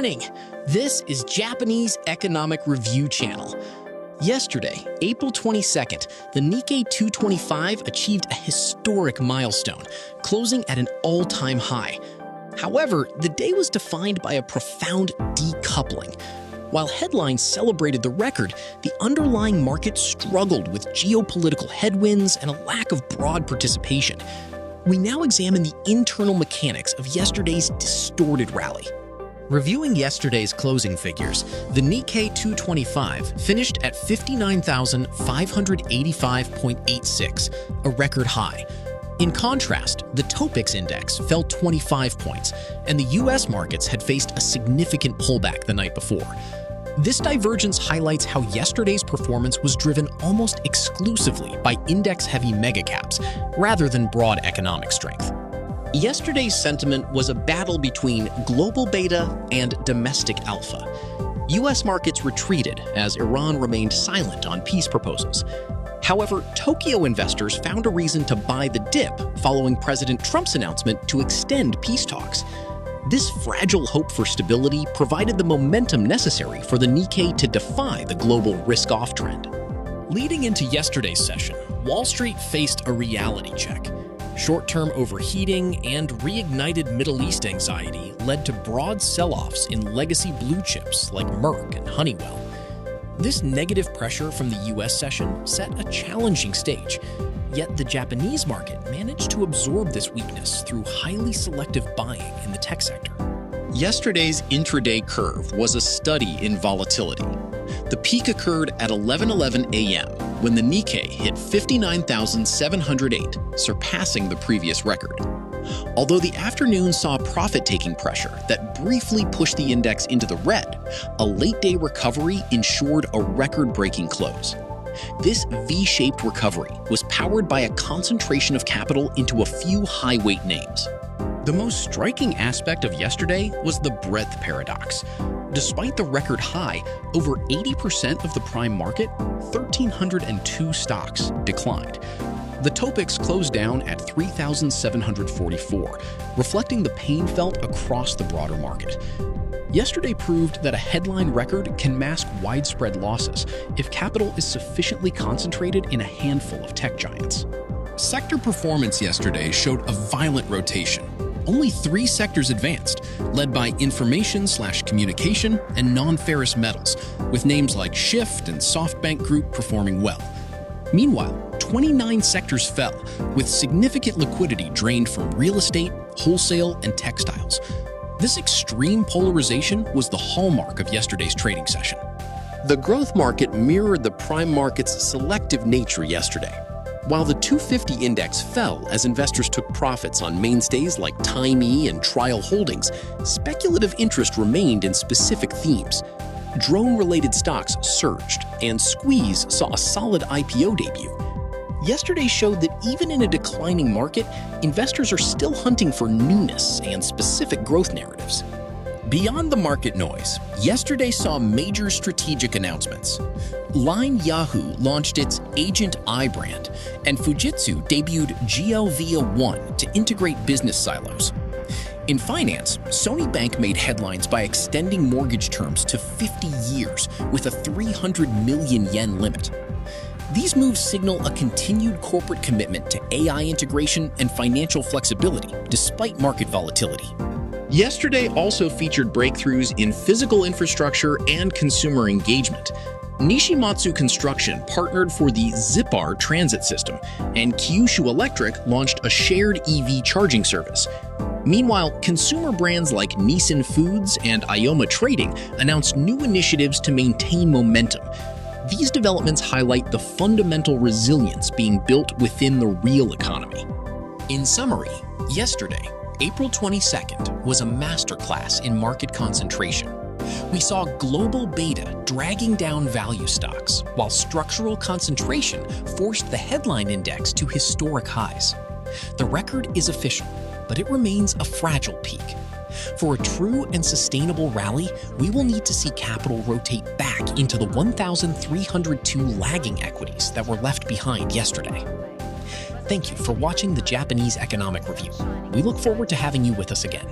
morning. This is Japanese Economic Review Channel. Yesterday, April 22nd, the Nikkei 225 achieved a historic milestone, closing at an all-time high. However, the day was defined by a profound decoupling. While headlines celebrated the record, the underlying market struggled with geopolitical headwinds and a lack of broad participation. We now examine the internal mechanics of yesterday's distorted rally. Reviewing yesterday's closing figures, the Nikkei 225 finished at 59,585.86, a record high. In contrast, the TOPIX index fell 25 points, and the US markets had faced a significant pullback the night before. This divergence highlights how yesterday's performance was driven almost exclusively by index-heavy megacaps, rather than broad economic strength. Yesterday's sentiment was a battle between global beta and domestic alpha. US markets retreated as Iran remained silent on peace proposals. However, Tokyo investors found a reason to buy the dip following President Trump's announcement to extend peace talks. This fragile hope for stability provided the momentum necessary for the Nikkei to defy the global risk-off trend. Leading into yesterday's session, Wall Street faced a reality check. Short-term overheating and reignited Middle East anxiety led to broad sell-offs in legacy blue chips like Merck and Honeywell. This negative pressure from the US session set a challenging stage, yet the Japanese market managed to absorb this weakness through highly selective buying in the tech sector. Yesterday's intraday curve was a study in volatility. The peak occurred at 11:11 a.m. when the Nikkei hit 59,708, surpassing the previous record. Although the afternoon saw profit-taking pressure that briefly pushed the index into the red, a late-day recovery ensured a record-breaking close. This V-shaped recovery was powered by a concentration of capital into a few high-weight names. The most striking aspect of yesterday was the breadth paradox. Despite the record high, over 80% of the prime market, 1,302 stocks, declined. The TOPIX closed down at 3,744, reflecting the pain felt across the broader market. Yesterday proved that a headline record can mask widespread losses if capital is sufficiently concentrated in a handful of tech giants. Sector performance yesterday showed a violent rotation. Only 3 sectors advanced, led by information/communication and non-ferrous metals, with names like Shift and SoftBank Group performing well. Meanwhile, 29 sectors fell, with significant liquidity drained from real estate, wholesale, and textiles. This extreme polarization was the hallmark of yesterday's trading session. The growth market mirrored the prime market's selective nature yesterday. While the 250 index fell as investors took profits on mainstays like Time E and Trial Holdings, speculative interest remained in specific themes. Drone-related stocks surged, and Squeeze saw a solid IPO debut. Yesterday showed that even in a declining market, investors are still hunting for newness and specific growth narratives. Beyond the market noise, yesterday saw major strategic announcements. Line Yahoo launched its Agent I brand, and Fujitsu debuted GLVA1 to integrate business silos. In finance, Sony Bank made headlines by extending mortgage terms to 50 years with a 300 million yen limit. These moves signal a continued corporate commitment to AI integration and financial flexibility, despite market volatility. Yesterday also featured breakthroughs in physical infrastructure and consumer engagement. Nishimatsu Construction partnered for the Zipar transit system, and Kyushu Electric launched a shared EV charging service. Meanwhile, consumer brands like Nissin Foods and Ioma Trading announced new initiatives to maintain momentum. These developments highlight the fundamental resilience being built within the real economy. In summary, yesterday, April 22nd, was a masterclass in market concentration. We saw global beta dragging down value stocks, while structural concentration forced the headline index to historic highs. The record is official, but it remains a fragile peak. For a true and sustainable rally, we will need to see capital rotate back into the 1,302 lagging equities that were left behind yesterday. Thank you for watching the Japanese Economic Review. We look forward to having you with us again.